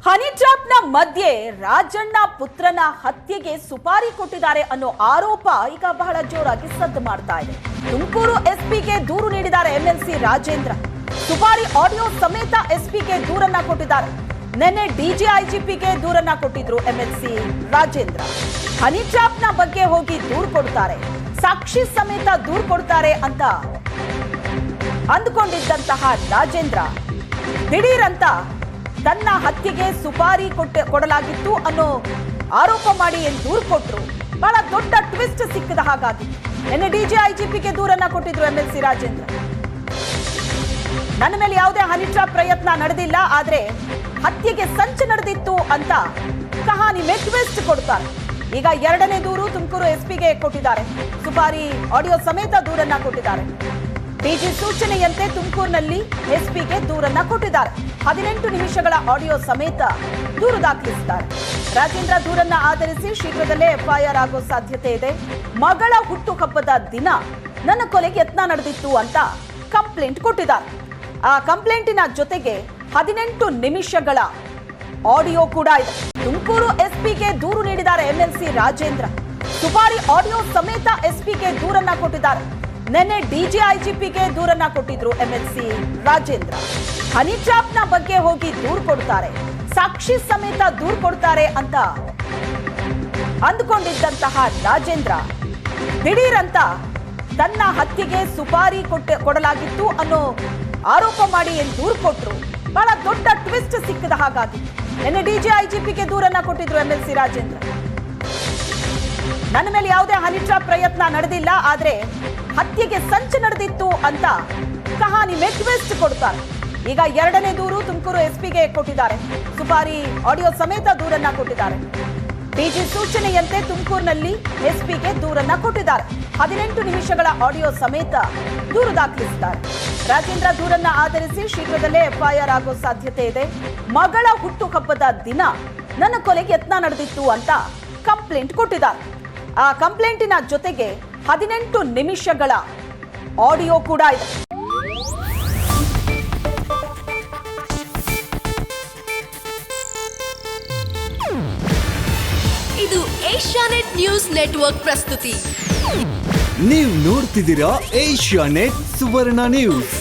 ಹನಿ ಟ್ರ್ಯಾಪ್ನ ಮಧ್ಯೆ ರಾಜಣ್ಣ ಪುತ್ರನ ಹತ್ಯೆಗೆ ಸುಪಾರಿ ಕೊಟ್ಟಿದ್ದಾರೆ ಅನ್ನೋ ಆರೋಪ ಈಗ ಬಹಳ ಜೋರಾಗಿ ಸದ್ದು ಮಾಡ್ತಾ ಇದೆ. ತುಮಕೂರು ಎಸ್ಪಿಗೆ ದೂರು ನೀಡಿದ್ದಾರೆ ಎಂಎಲ್ಸಿ ರಾಜೇಂದ್ರ. ಸುಪಾರಿ ಆಡಿಯೋ ಸಮೇತ ಎಸ್ಪಿಗೆ ದೂರನ್ನ ಕೊಟ್ಟಿದ್ದಾರೆ. ನಿನ್ನೆ ಡಿಜಿಐಜಿಪಿಗೆ ದೂರನ್ನ ಕೊಟ್ಟಿದ್ರು ಎಂಎಲ್ಸಿ ರಾಜೇಂದ್ರ. ಹನಿ ಟ್ರ್ಯಾಪ್ನ ಬಗ್ಗೆ ಹೋಗಿ ದೂರು ಕೊಡ್ತಾರೆ, ಸಾಕ್ಷಿ ಸಮೇತ ದೂರು ಕೊಡ್ತಾರೆ ಅಂತ ಅಂದುಕೊಂಡಿದ್ದಂತಹ ರಾಜೇಂದ್ರ ದಿಢೀರಂತ ತನ್ನ ಹತ್ಯೆಗೆ ಸುಪಾರಿ ಕೊಡಲಾಗಿತ್ತು ಅನ್ನೋ ಆರೋಪ ಮಾಡಿ ದೂರು ಕೊಟ್ಟರು. ಬಹಳ ದೊಡ್ಡ ಟ್ವಿಸ್ಟ್ ಸಿಕ್ಕಿದ ಹಾಗಾಗಿತ್ತು. ನಿನ್ನೆ ಡಿಜಿಐಜಿಪಿಗೆ ದೂರನ್ನ ಕೊಟ್ಟಿದ್ರು ಎಂಎಲ್ಸಿ ರಾಜೇಂದ್ರ. ನನ್ನ ಮೇಲೆ ಯಾವುದೇ ಹನಿ ಟ್ರ್ಯಾಪ್ ಪ್ರಯತ್ನ ನಡೆದಿಲ್ಲ, ಆದ್ರೆ ಹತ್ಯೆಗೆ ಸಂಚು ನಡೆದಿತ್ತು ಅಂತ ಕಹಾನಿ ಮೇಲೆ ಟ್ವಿಸ್ಟ್ ಕೊಡ್ತಾರೆ. ಈಗ ಎರಡನೇ ದೂರು ತುಮಕೂರು ಎಸ್ಪಿಗೆ ಕೊಟ್ಟಿದ್ದಾರೆ. ಸುಪಾರಿ ಆಡಿಯೋ ಸಮೇತ ದೂರನ್ನ ಕೊಟ್ಟಿದ್ದಾರೆ. ಡಿಜಿ ಸೂಚನೆಯಂತೆ ತುಮಕೂರಿನಲ್ಲಿ ಎಸ್ಪಿಗೆ ದೂರನ್ನ ಕೊಟ್ಟಿದ್ದಾರೆ. 18 ನಿಮಿಷಗಳ ಆಡಿಯೋ ಸಮೇತ ದೂರು ದಾಖಲಿಸಿದ್ದಾರೆ. ರಾಜೇಂದ್ರ ದೂರನ್ನ ಆಧರಿಸಿ ಶೀಘ್ರದಲ್ಲೇ ಎಫ್ಐಆರ್ ಆಗೋ ಸಾಧ್ಯತೆ ಇದೆ. ಮಗಳ ಹುಟ್ಟುಹಬ್ಬದ ದಿನ ನನ್ನ ಕೊಲೆಗೆ ಯತ್ನ ನಡೆದಿತ್ತು ಅಂತ ಕಂಪ್ಲೇಂಟ್ ಕೊಟ್ಟಿದ್ದಾರೆ. ಆ ಕಂಪ್ಲೇಂಟಿನ ಜೊತೆಗೆ 18 ನಿಮಿಷಗಳ ಆಡಿಯೋ ಕೂಡ ಇದೆ. ತುಮಕೂರು ಎಸ್ಪಿಗೆ ದೂರು ನೀಡಿದ್ದಾರೆ ಎಂಎಲ್ಸಿ ರಾಜೇಂದ್ರ. ಸುಪಾರಿ ಆಡಿಯೋ ಸಮೇತ ಎಸ್ಪಿಗೆ ದೂರನ್ನ ಕೊಟ್ಟಿದ್ದಾರೆ. ನಿನ್ನೆ ಡಿಜಿಐಜಿಪಿಗೆ ದೂರನ್ನ ಕೊಟ್ಟಿದ್ರು ಎಂಎಲ್ಸಿ ರಾಜೇಂದ್ರ. ಹನಿ ಟ್ರ್ಯಾಪ್ನ ಬಗ್ಗೆ ಹೋಗಿ ದೂರು ಕೊಡ್ತಾರೆ, ಸಾಕ್ಷಿ ಸಮೇತ ದೂರು ಕೊಡ್ತಾರೆ ಅಂತ ಅಂದುಕೊಂಡಿದ್ದಂತಹ ರಾಜೇಂದ್ರ ದಿಢೀರಂತ ತನ್ನ ಹತ್ಯೆಗೆ ಸುಪಾರಿ ಕೊಡಲಾಗಿತ್ತು ಅನ್ನೋ ಆರೋಪ ಮಾಡಿ ದೂರು ಕೊಟ್ಟರು. ಬಹಳ ದೊಡ್ಡ ಟ್ವಿಸ್ಟ್ ಸಿಕ್ಕಿದ ಹಾಗಾಗಿತ್ತು. ನಿನ್ನೆ ಡಿಜಿಐಜಿಪಿಗೆ ದೂರನ್ನ ಕೊಟ್ಟಿದ್ರು ಎಂಎಲ್ಸಿ ರಾಜೇಂದ್ರ. ನನ್ನ ಮೇಲೆ ಯಾವುದೇ ಹನಿ ಟ್ರ್ಯಾಪ್ ಪ್ರಯತ್ನ ನಡೆದಿಲ್ಲ, ಆದ್ರೆ ಹತ್ಯೆಗೆ ಸಂಚು ನಡೆದಿತ್ತು ಅಂತ ಕಹಾನಿ ಮೇಲೆ ಟ್ವಿಸ್ಟ್ ಕೊಡ್ತಾರೆ. ಈಗ ಎರಡನೇ ದೂರು ತುಮಕೂರು ಎಸ್ಪಿಗೆ ಕೊಟ್ಟಿದ್ದಾರೆ. ಸುಪಾರಿ ಆಡಿಯೋ ಸಮೇತ ದೂರನ್ನ ಕೊಟ್ಟಿದ್ದಾರೆ. ಡಿಜಿ ಸೂಚನೆಯಂತೆ ತುಮಕೂರಿನಲ್ಲಿ ಎಸ್ಪಿಗೆ ದೂರನ್ನ ಕೊಟ್ಟಿದ್ದಾರೆ. 18 ನಿಮಿಷಗಳ ಆಡಿಯೋ ಸಮೇತ ದೂರು ದಾಖಲಿಸಿದ್ದಾರೆ. ರಾಜೇಂದ್ರ ದೂರನ್ನ ಆಧರಿಸಿ ಶೀಘ್ರದಲ್ಲೇ ಎಫ್ಐಆರ್ ಆಗೋ ಸಾಧ್ಯತೆ ಇದೆ. ಮಗಳ ಹುಟ್ಟುಹಬ್ಬದ ದಿನ ನನ್ನ ಕೊಲೆಗೆ ಯತ್ನ ನಡೆದಿತ್ತು ಅಂತ ಕಂಪ್ಲೇಂಟ್ ಕೊಟ್ಟಿದ್ದಾರೆ. ಆ ಕಂಪ್ಲೇಂಟಿನ ಜೊತೆಗೆ 18 ನಿಮಿಷಗಳ ಆಡಿಯೋ ಕೂಡ ಇದೆ. ಇದು ಏಷ್ಯಾನೆಟ್ ನ್ಯೂಸ್ ನೆಟ್ವರ್ಕ್ ಪ್ರಸ್ತುತಿ. ನೀವು ನೋಡ್ತಿದ್ದೀರಾ ಏಷ್ಯಾನೆಟ್ ಸುವರ್ಣ ನ್ಯೂಸ್.